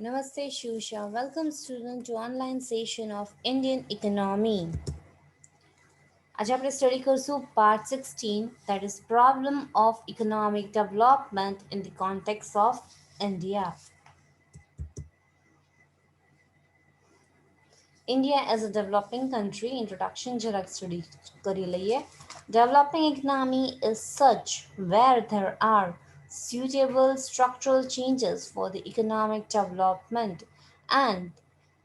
Namaste Shusha. Welcome student to online session of Indian economy. आज આપણે study કરશું part 16 that is problem of economic development in the context of India. India as a developing country introduction જરાક study કરી લઈએ. Developing economy is such where there are suitable structural changes for the economic development and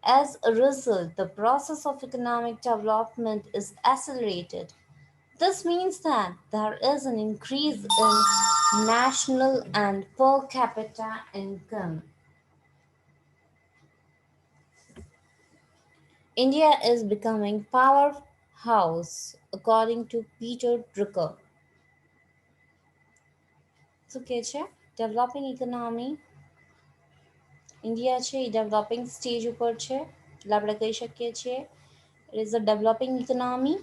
as a result the process of economic development is accelerated. This means that there is an increase in national and per capita income. India is becoming powerhouse according to Peter Drucker. શું કહે છે developing economy India છે એ developing stage ઉપર છે એટલે આપણે કહી શકીએ છીએ it is a developing economy.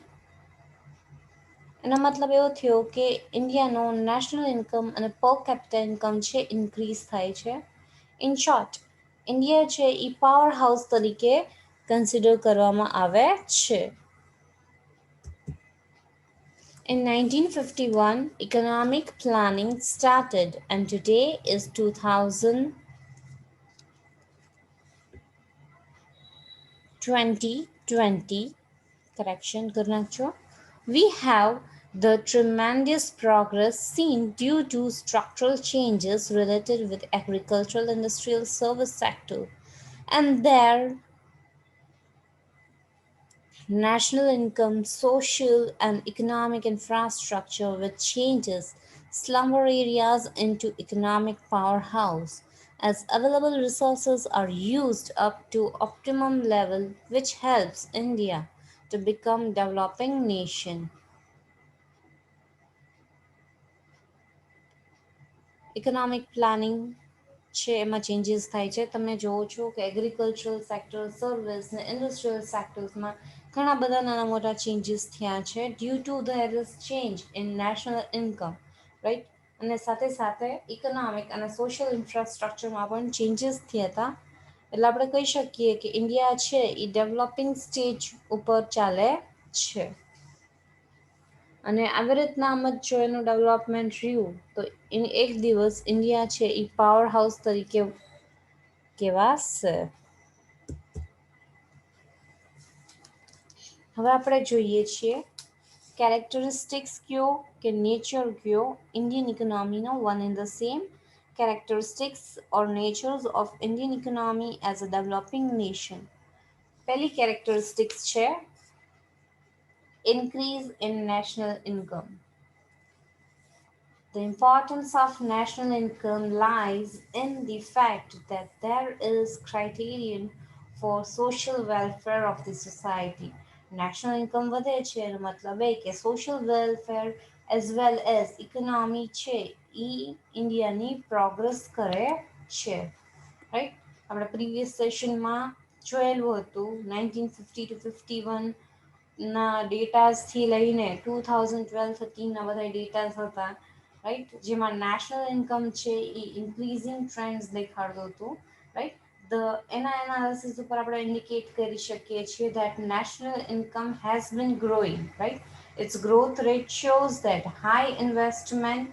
એનો મતલબ એવો થયો કે ઇન્ડિયાનો નેશનલ ઇન્કમ અને પર કેપિટા ઇન્કમ છે ઇન્ક્રીઝ થાય છે. ઇન શોર્ટ ઇન્ડિયા છે એ પાવર હાઉસ તરીકે કન્સિડર કરવામાં આવે છે. In 1951, economic planning started, and today is 2020. Correction, Gurnacho. We have the tremendous progress seen due to structural changes related with agricultural industrial service sector and their national income, social and economic infrastructure which changes slumber areas into economic powerhouse as available resources are used up to optimum level which helps India to become developing nation. Economic planning છે એમાં changes થાય છે. તમે જોવો છો કે agricultural sector, service ને industrial સેક્ટર્સમાં ઘણા બધા નાના મોટા ચેન્જીસ થયા છે due to there is change in national income, right. અને સાથે સાથે ઇકોનોમિક અને સોશિયલ ઇન્ફ્રાસ્ટ્રક્ચરમાં પણ ચેન્જીસ થયા હતા. એટલે આપણે કહી શકીએ કે ઇન્ડિયા છે એ ડેવલપિંગ સ્ટેજ ઉપર ચાલે છે. અને આવી રીતના જ જો એનું ડેવલપમેન્ટ રહ્યું તો એક દિવસ ઇન્ડિયા છે એ પાવર હાઉસ તરીકે કહેવાશે. હવે આપણે જોઈએ છીએ કેરેક્ટરિસ્ટિક્સ કયો કે નેચર કયો ઇન્ડિયન ઇકોનોમીનો one in the same. Characteristics or natures of Indian economy as a developing nation. પહેલી characteristics છે increase in national income. The importance of national income lies in the fact that there is criterion for social welfare of the society. National income વધે છે એનો મતલબ એ કે social welfare as well as economy છે એ ઇન્ડિયાની progress કરે છે, right. આપણે પ્રીવિયસ સેશનમાં જોયેલું હતું 1950 to 51 ના ડેટાઝથી લઈને 2012-13ના બધા ડેટાઝ હતા, રાઈટ, જેમાં નેશનલ ઇન્કમ છે એ ઇન્ક્રીઝિંગ ટ્રેન્ડ્સ દેખાડતું હતું, રાઈટ. એના એનાલિસિસ ઉપર આપણે ઇન્ડિકેટ કરી શકીએ છીએ that national income has been growing, right. Its growth rate shows that high investment,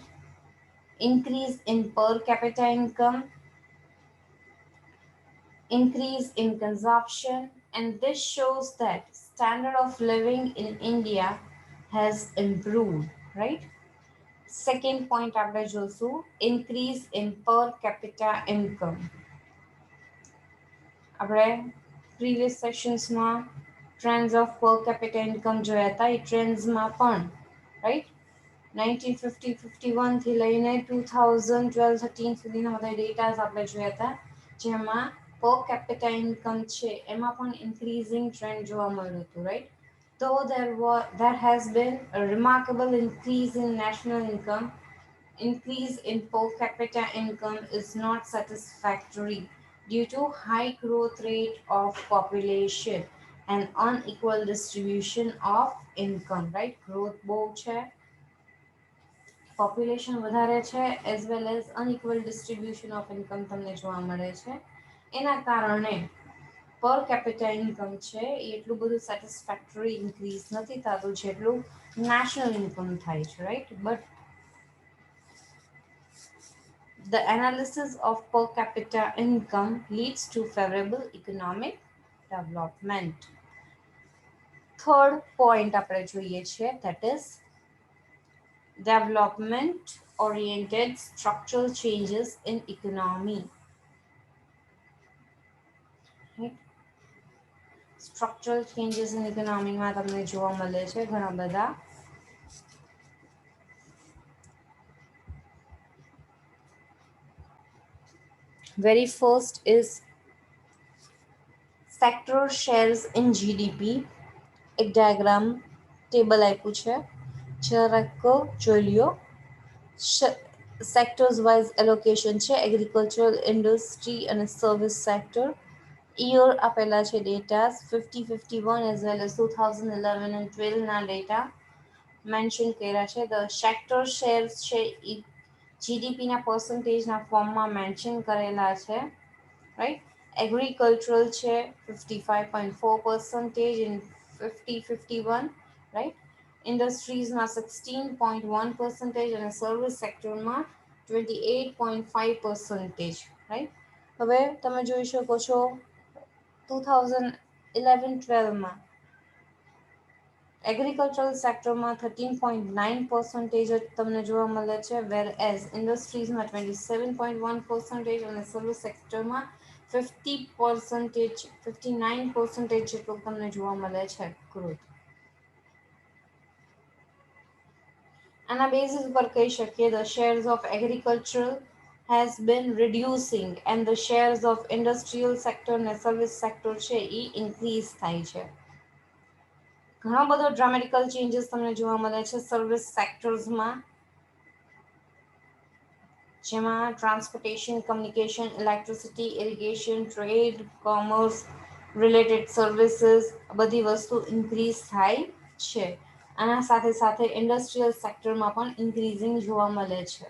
increase in per capita income, increase in consumption, and this shows that standard of living in India has improved, right. Second point આપણે જોશું increase in per capita income. આપણે previous sessionsમાં trends of per capita income જોયા હતા. એ ટ્રેન્ડ્સમાં પણ right 1950-51 થી લઈને 2012-13 સુધીના બધા ડેટાઝ આપણે જોયા હતા, જેમાં per capita income છે એમાં પણ increasing trend જોવા મળ્યું હતું, right. Though there has been a remarkable increase in national income, increase in per capita income is not satisfactory due to high growth rate of population and unequal distribution of income, right. Growth બહુ છે, population વધારે છે, as well as unequal distribution of income તમને જોવા મળે છે. એના કારણે પર કેપિટા ઇન્કમ છે એ એટલું બધું સેટિસ્ફેક્ટરી ઇન્ક્રીઝ નથી થતું જેટલું નેશનલ ઇન્કમ થાય છે, right? But the analysis of per capita income leads to favorable economic development. Third point આપણે જોઈએ છે, that is development oriented structural changes in economy. Structural changes in ઇકોનોમીમાં તમને જોવા મળે છે ઘણા બધા. Very first is sector shares in GDP. એક ડાયાગ્રામ ટેબલ આપ્યું છે, જરાક જોઈ લ્યો. સેક્ટર્સ વાઇઝ એલોકેશન છે, એગ્રીકલ્ચરલ, ઇન્ડસ્ટ્રી અને સર્વિસ સેક્ટર. ઈયર આપેલા છે ડેટા 50-51 એઝ વેલ એઝ 2011 અને 12 ના ડેટા મેન્શન કર્યા છે. ધ સેક્ટર શેર્સ છે એ જીડીપીના પર્સન્ટેજના ફોર્મમાં મેન્શન કરેલા છે, રાઈટ? એગ્રીકલ્ચરલ છે 55.4% ઇન 50-51, રાઈટ? ઇન્ડસ્ટ્રીઝમાં 16.1% અને સર્વિસ સેક્ટરમાં 28.5%, રાઈટ? હવે તમે જોઈ શકો છો 2011-12માં એગ્રીકલ્ચરલ સેક્ટરમાં 13.9% જ તમને જોવા મળે છે, વેર એઝ ઇન્ડસ્ટ્રીઝમાં 27.1% અને સર્વિસ સેક્ટરમાં 59% જેટલું તમને જોવા મળે છે ગ્રોથ. આના બેસિસ પર કહી શકીએ the shares of agricultural has been reducing and the shares of industrial sector અને સર્વિસ સેક્ટર છે એ ઇન્ક્રીઝ થાય છે. ઘણો બધો ડ્રામેટિકલ ચેન્જીસ તમને જોવા મળે છે સર્વિસ સેક્ટર્સમાં, જેમાં transportation, communication, electricity, irrigation, trade, commerce, related services બધી વસ્તુ ઇન્ક્રીઝ થાય છે. આના સાથે સાથે ઇન્ડસ્ટ્રીયલ સેક્ટરમાં પણ ઇન્ક્રીઝિંગ જોવા મળે છે.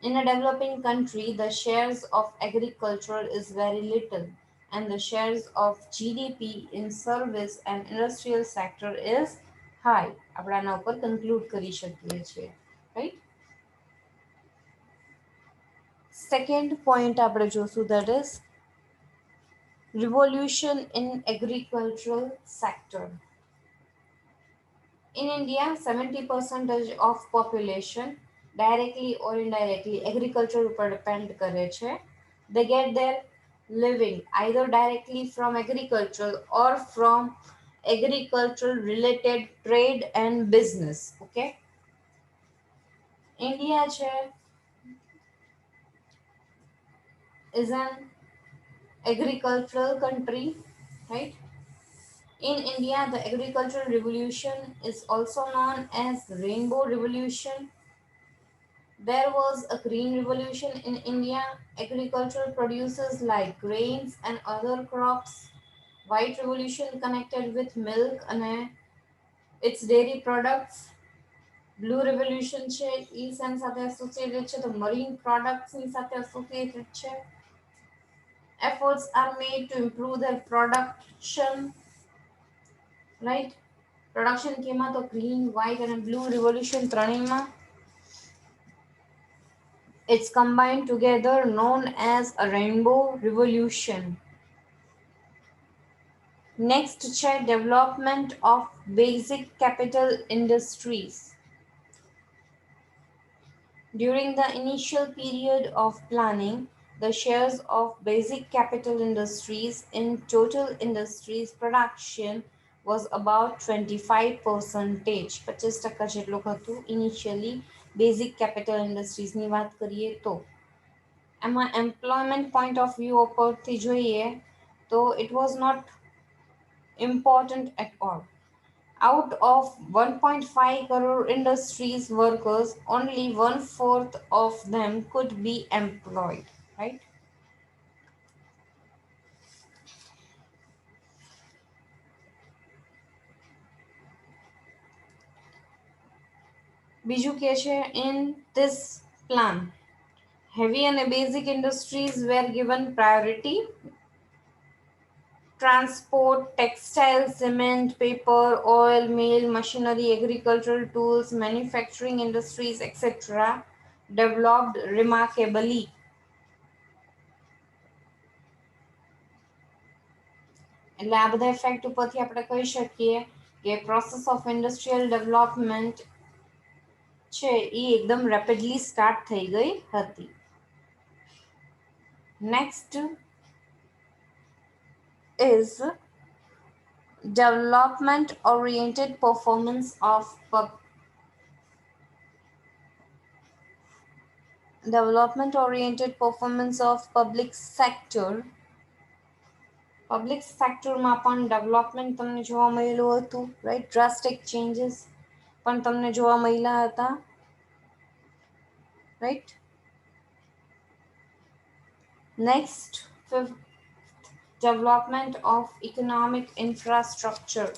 In a developing country, the shares of agriculture is very little and the shares of GDP in service and industrial sector is high. આપણે આના ઉપર કન્ક્લુડ કરી શકીએ છીએ, રાઈટ? સેકન્ડ પોઈન્ટ આપણે જોશું, that is revolution in agricultural sector. In India, 70% of population directly or indirectly agriculture ઉપર depend કરે છે. They get their living either directly from agriculture or from agricultural related trade and business. Okay, India છે is an agricultural country, right? In India, the agricultural revolution is also known as Rainbow Revolution. There was a green revolution in India. Agricultural produces like grains and other crops. White revolution connected with milk and its dairy products. Blue revolution છે ઈ same સાથે associated છે તો marine products ની સાથે associated છે. Efforts are made to improve their production, right? Production કેમાં તો green, white and blue revolution ત્રણેયમાં it's combined together known as a rainbow revolution. Next છે development of basic capital industries. During the initial period of planning, the shares of basic capital industries in total industries production was about 25%. 25% જેટલું હતું initially basic capital industries ની વાત કરીએ તો. એમાં employment point of view ઉપરથી જોઈએ તો it was not important at all. Out of 1.5 crore industries workers, only 1/4 of them could be employed, right? બીજું કે છે in this plan, heavy and basic industries were given priority. transport, textile, cement, paper, oil, mill, machinery, agricultural tools, manufacturing industries, etc. developed remarkably. એટલે આ બધા effect ઉપરથી આપણે કહી શકીએ કે પ્રોસેસ ઓફ ઇન્ડસ્ટ્રીયલ ડેવલપમેન્ટ છે એ એકદમ રેપિડલી સ્ટાર્ટ થઈ ગઈ હતી. Next is development oriented performance of development oriented performance of public sector. Public સેક્ટરમાં પણ ડેવલપમેન્ટ તમને જોવા મળેલું હતું, રાઈટ. ડ્રાસ્ટિક ચેન્જીસ પણ તમને જોવા મળ્યા હતા, right. Next, development of economic infrastructure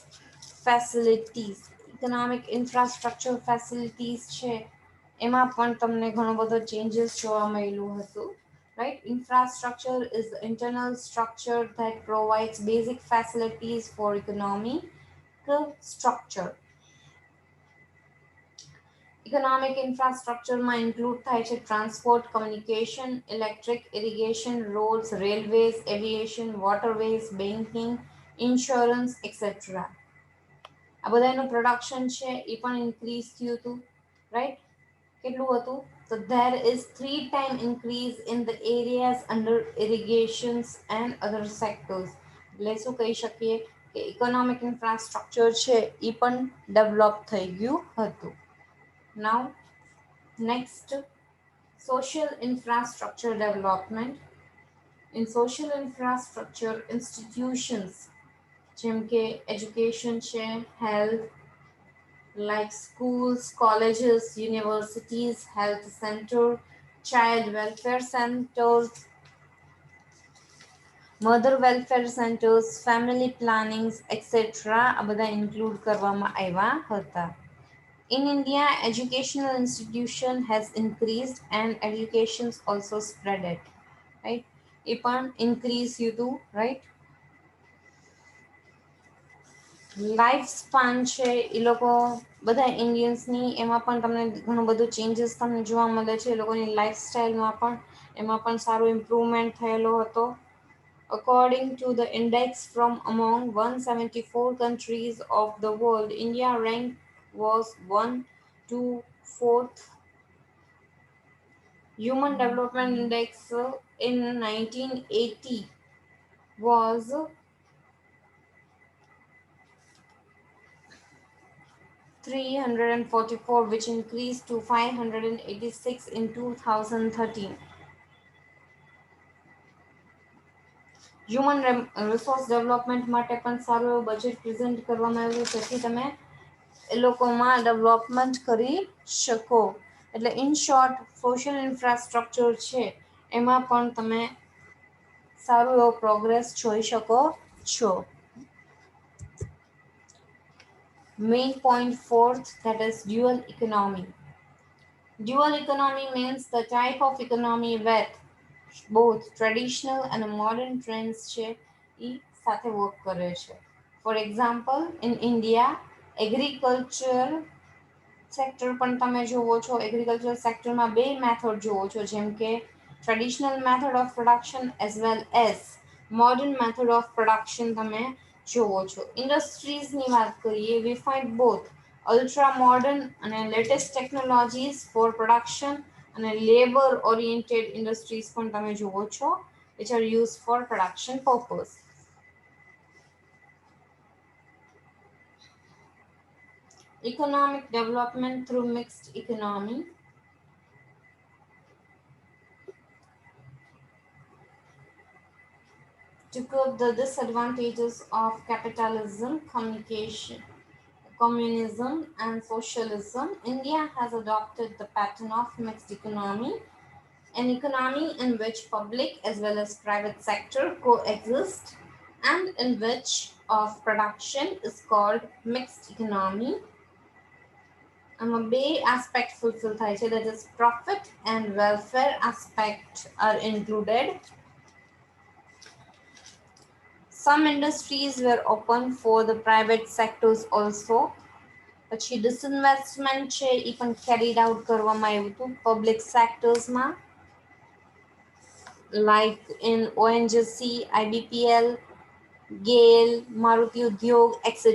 facilities. Economic infrastructure facilities છે એમાં પણ તમને ઘણો બધો ચેન્જીસ જોવા મળેલું હતું, right. Infrastructure is the internal structure that provides basic facilities for economic structure. Economic infrastructure માં include થાય છે transport, communication, electric, irrigation, roads, railways, aviation, waterways, banking, insurance, etc. આ બધાનું પ્રોડક્શન છે એ પણ ઇન્ક્રીઝ થયું હતું, રાઈટ. કેટલું હતું? So there is 3 times increase in the areas under irrigations and other sectors. એટલે શું કહી શકીએ કે ઇકોનોમિક ઇન્ફ્રાસ્ટ્રક્ચર છે એ પણ ડેવલપ થઈ ગયું હતું. Now next, social infrastructure development. In social infrastructure, institutions જેમ કે education છે, health, like schools, colleges, universities, health center, child welfare centers, mother welfare centers, family plannings, etc. આ બધા include કરવામાં આવ્યા હતા. In India, educational institution has increased and educations also spreaded, right. એ પણ increase થયું, right. લાઈફ સ્પાન છે એ લોકો બધા ઇન્ડિયન્સની એમાં પણ તમને ઘણું બધું ચેન્જીસ તમને જોવા મળે છે. એ લોકોની લાઈફસ્ટાઈલમાં પણ એમાં પણ સારો ઇમ્પ્રુવમેન્ટ થયેલો હતો. According to the index from among 174 countries of the world, India rank was 1 to 4th. Human Development Index in 1980 was 344, which increased to 586 in 2013. Human resource development માટે પણ સારું એવું બજેટ પ્રેઝન્ટ કરવામાં આવ્યું, જેથી તમે એ લોકોમાં ડેવલપમેન્ટ કરી શકો. એટલે ઇન શોર્ટ સોશિયલ ઇન્ફ્રાસ્ટ્રક્ચર છે એમાં પણ તમે સારું એવો પ્રોગ્રેસ જોઈ શકો છો. Main point fourth, that is dual economy. Dual economy means the type of economy where both traditional and modern trends છે એ સાથે વર્ક કરે છે. For example, in India, agriculture sector પણ તમે જોવો છો. એગ્રીકલ્ચર સેક્ટરમાં બે મેથડ જોવો છો, જેમ કે traditional method of production as well as modern method of production તમે જોવો છો. ઇન્ડસ્ટ્રીઝની વાત કરીએ, વી ફાઇન્ડ બોથ અલ્ટ્રા મોડર્ન અને લેટેસ્ટ ટેકનોલોજીસ ફોર પ્રોડક્શન અને લેબર ઓરિએન્ટેડ ઇન્ડસ્ટ્રીઝ પણ તમે જોવો છો, which are used for production purpose. Economic development through mixed economy. To curb the disadvantages of capitalism, communism and socialism, India has adopted the pattern of mixed economy, an economy in which public as well as private sector coexist and in which of production is called mixed economy. આમાં બે aspect fulfill થાય છે, that is profit and welfare aspect are included. Some industries were open for the private sectors also. પછી disinvestment છે એ પણ carried out કરવામાં આવ્યું હતું public sectors માં, like in ONGC, IBPL, GAIL, Maruti Udyog, etc.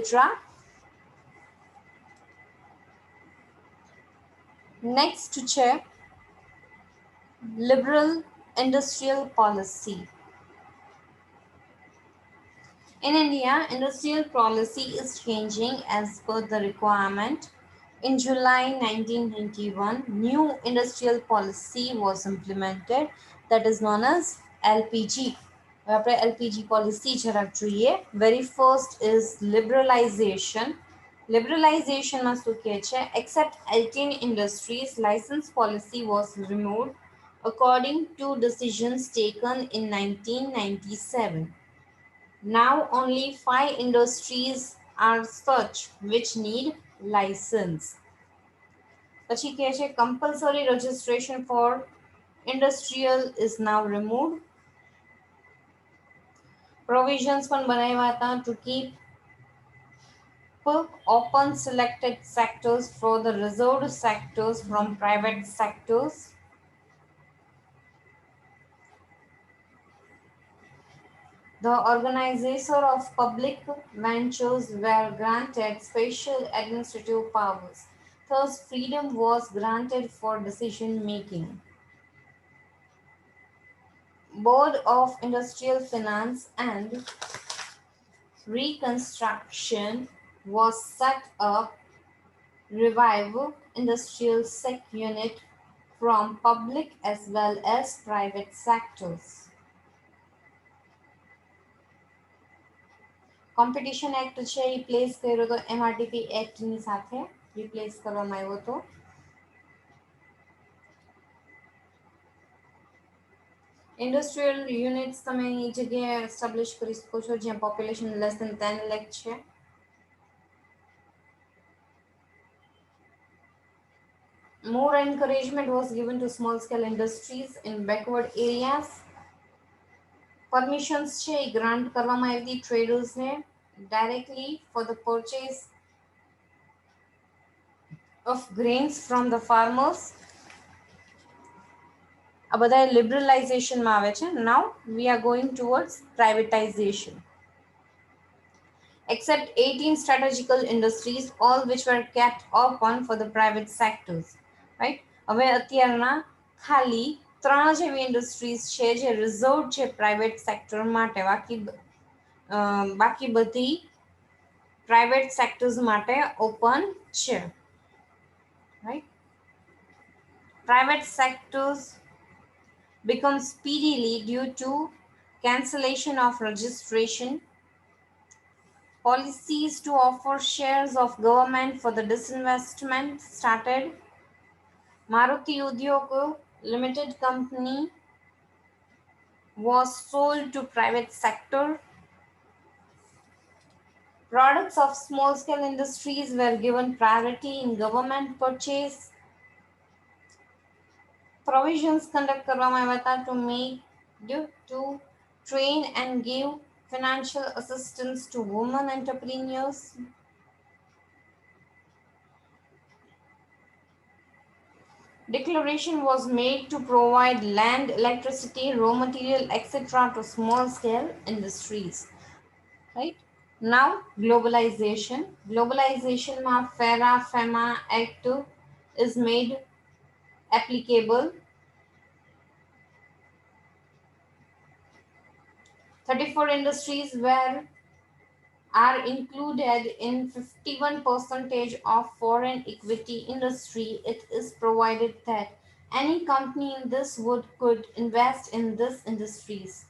Next છે liberal industrial policy. In India, industrial policy is changing as per the requirement. In July 1991, new industrial policy was implemented that is known as LPG. આપણે LPG policy જરાક જોઈએ. Very first is liberalization. Liberalizationમાં શું કહે છે? Except 18 industries, license policy was removed according to decisions taken in 1997. Now only 5 industries are such which need license. પછી કહે છે compulsory registration for industrial is now removed. Provisions પણ બનાવ્યા હતા to keep open selected sectors for the reserved sectors from private sectors. The organizer of public ventures were granted special administrative powers. Thus, freedom was granted for decision making. Board of Industrial Finance and Reconstruction was set up, revive industrial sec unit from public as well as private sectors. Competition act છે એ place કર્યો તો MRTP એક્ટની સાથે replace કરવામાં આવ્યો હતો. Industrial units તમે એ જગ્યાએ establish કરી શકો છો જ્યાં પોપ્યુલેશન લેસ ધેન 10 લાખ છે. More encouragement was given to small scale industries in backward areas. Permissions છે એ ગ્રાન્ટ કરવામાં આવી હતી ટ્રેડર્સને directly for the purchase of grains from the farmers. આ બધા liberalization માં આવે છે. Now we are going towards privatization. Except 18 strategical industries, all which were kept open for the private sectors. Right? હવે અત્યારના ખાલી 3 જેવી industries છે જે reserved છે private sector માટે. બાકી બધી private sectors માટે open છે. Right? Private sectors become speedily due to cancellation of registration. Policies to offer shares of government for the disinvestment started. Maruti Udyog Limited Company was sold to private sector. Products of small scale industries were given priority in government purchase. Provisions conduct કરવામાં આવ્યા હતા to make to train and give financial assistance to women entrepreneurs. Declaration was made to provide land, electricity, raw material, etc. to small scale industries. Right? Now, globalization. Globalization ma FEMA Act is made applicable. 34 industries are included in 51% of foreign equity industry. It is provided that any company in this could invest in these industries.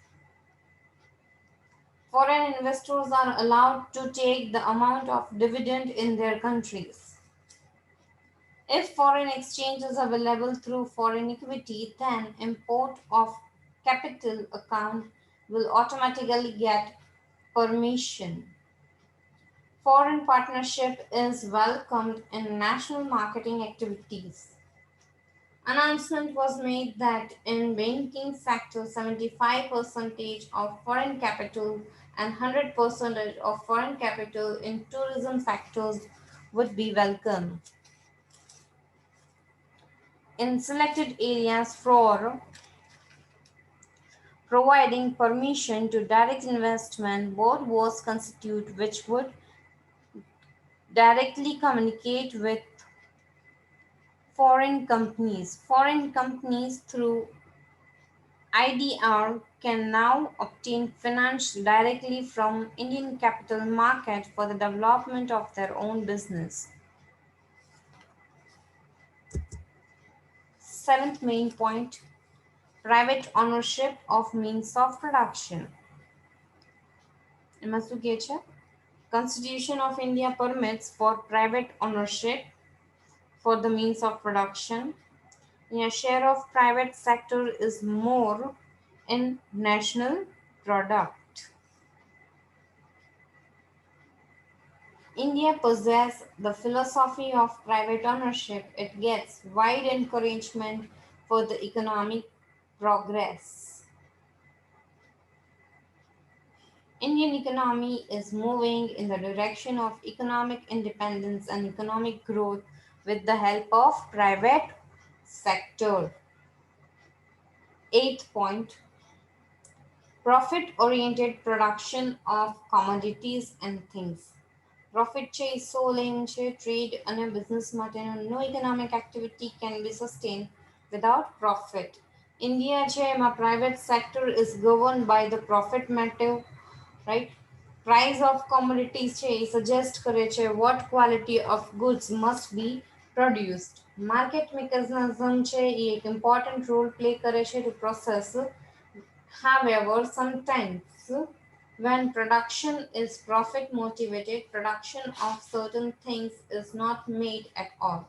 Foreign investors are allowed to take the amount of dividend in their countries. If foreign exchange is available through foreign equity, then import of capital account will automatically get permission. Foreign partnership is welcomed in national marketing activities. Announcement was made that in banking sector 75% of foreign capital and 100% of foreign capital in tourism sectors would be welcome. In selected areas for providing permission to direct investment, board was constituted which would directly communicate with foreign companies. Foreign companies through IDR can now obtain finance directly from Indian capital market for the development of their own business. Seventh main point, private ownership of means of production. એમાં શું કહે છે? Constitution of India permits for private ownership for the means of production. A share of private sector is more in national product. India possesses the philosophy of private ownership. It gets wide encouragement for the economic progress. Indian economy is moving in the direction of economic independence and economic growth with the help of private sector. Eighth point, profit-oriented production of commodities and things. Profit છે સોલિંગ છે trade અને business માટેનો no economic activity can be sustained without profit. India છે એમાં private sector is governed by the profit motive, right? Price of commodities છે એ suggest કરે છે what quality of goods must be produced. Market mechanism છે એ એક important role play કરે છે to process. However, sometimes when production is profit motivated, production of certain things is not made at all.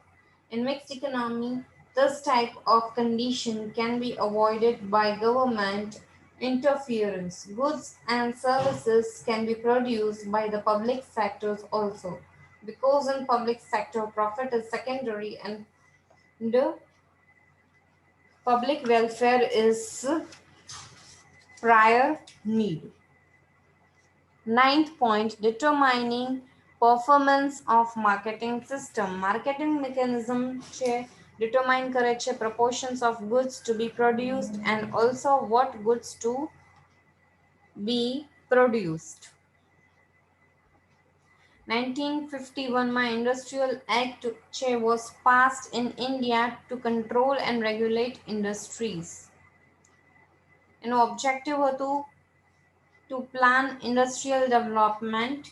In mixed economy, this type of condition can be avoided by government interference. Goods and services can be produced by the public sectors also. Because in public sector, profit is secondary and the public welfare is prior need. Ninth point, determining performance of marketing system. Marketing mechanism છે determine કરે છે proportions of goods to be produced and also what goods to be produced. 1951 માં Industrial Act છે was passed in India to control and regulate industries. એનો objective હતું to plan industrial development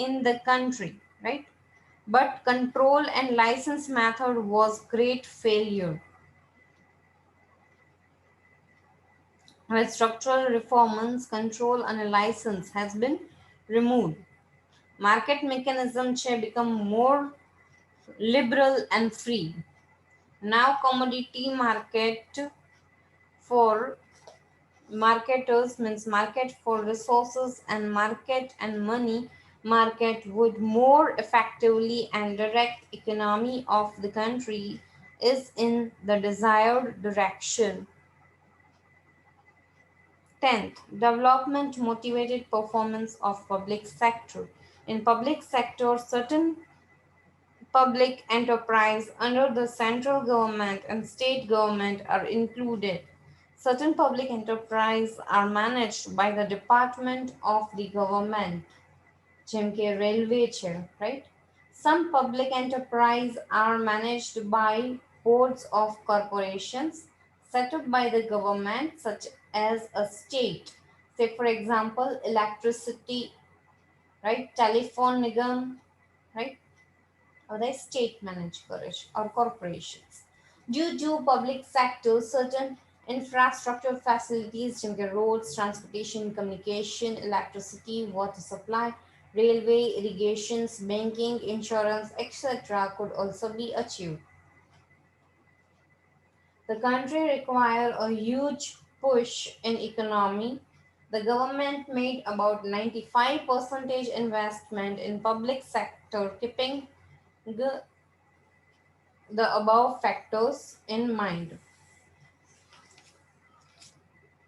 in the country, right? But control and license method was great failure. With structural reforms, control and license has been removed. Market mechanism become more liberal and free. Now commodity market for marketers means market for resources and market and money market would more effectively and direct economy of the country is in the desired direction. 10th, development motivated performance of public sector. In public sector, certain public enterprise under the central government and state government are included. Certain public enterprise are managed by the department of the government, જેમ કે railway છે, right? Some public enterprise are managed by boards of corporations set up by the government, such as a state. Say, for example, electricity, right? Telephone nigam, right? Or they state managed or corporations. Due to public sector, certain infrastructure facilities, like roads, transportation, communication, electricity, water supply, railway, irrigations, banking, insurance, etc. could also be achieved. The country required a huge push in economy. The government made about 95% investment in public sector, keeping the the above factors in mind,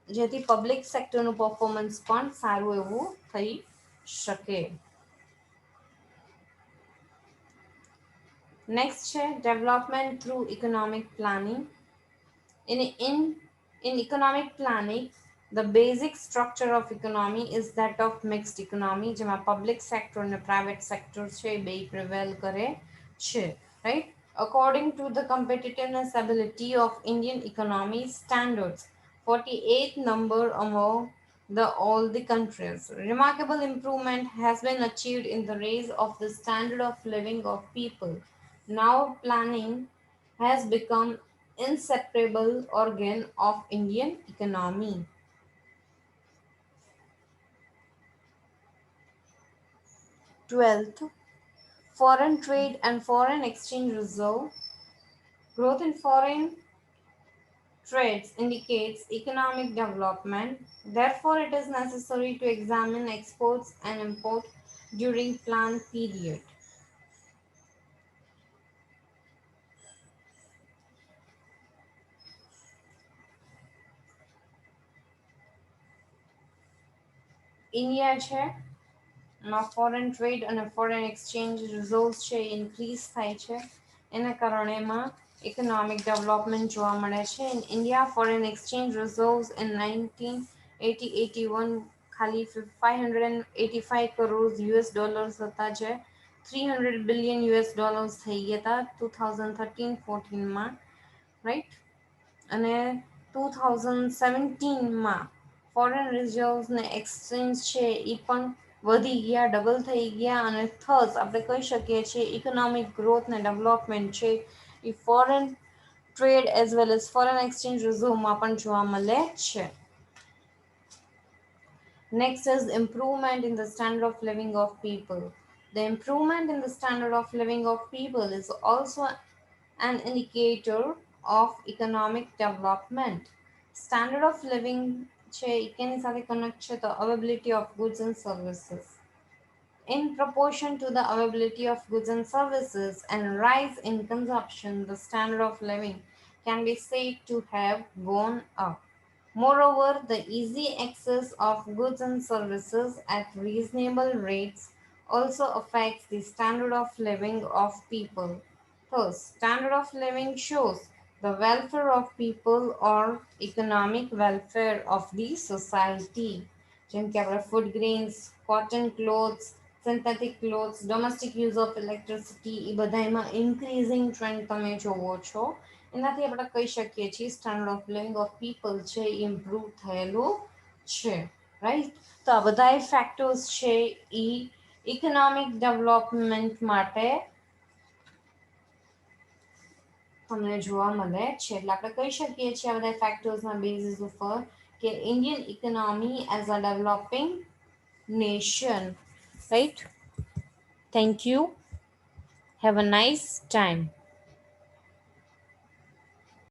જેથી public સેક્ટરનું performance પણ સારું એવું થઈ શકે. Next છે development through economic planning. In economic planning, the basic structure of economy is that of mixed economy, જેમાં public sector and private sector છે બે prevail કરે છે, right? According to the competitiveness ability of Indian economy standards, 48th number among all the countries. Remarkable improvement has been achieved in the raise of the standard of living of people. Now planning has become inseparable organ of Indian economy. 12th, foreign trade and foreign exchange reserve. Growth in foreign trades indicates economic development. Therefore, it is necessary to examine exports and import during planned period. India છે foreign trade અને foreign exchange reserves છે એ increase થાય છે, એના કારણે એમાં economic development જોવા મળે છે. In India foreign exchange reserves in 1980-81 ખાલી 585 કરોડ યુએસ ડોલર્સ હતા, જે 300 બિલિયન યુએસ ડોલર્સ થઈ ગયા હતા 2013-14માં, રાઈટ. અને 2017માં ફોરેન રિઝર્વ્સને એક્સચેન્જ છે એ પણ વધી ગયા, ડબલ થઈ ગયા, અને થસ આપણે કહી શકીએ છીએ ઇકોનોમિક ગ્રોથ ને ડેવલપમેન્ટ છે એ foreign trade as well as foreign exchange રિઝર્વમાં પણ જોવા મળે છે. Next is improvement in the standard of living of people. The improvement in the standard of living of people is also an indicator of economic development. Standard of living છે એની સાથે connect છે તો availability of goods and services. In proportion to the availability of goods and services and rise in consumption, the standard of living can be said to have gone up. Moreover, the easy access of goods and services at reasonable rates also affects the standard of living of people. Thus, standard of living shows the welfare of people or economic welfare of the society. જેમ કે આપણે food grains, cotton clothes, synthetic clothes, domestic use of electricity એ બધામાં increasing trend તમે જોવો છો. એનાથી આપણે કહી શકીએ છીએ standard of living of people છે એ ઇમ્પ્રૂવ થયેલું છે, રાઈટ. તો આ બધા ફેક્ટર્સ છે એ ઇકોનોમિક ડેવલપમેન્ટ માટે તમને જોવા મળે છે. એટલે આપણે કહી શકીએ છીએ આ બધા ફેક્ટર્સના બેઝિસ ઉપર કે Indian economy as a developing nation, right. Thank you. Have a nice time.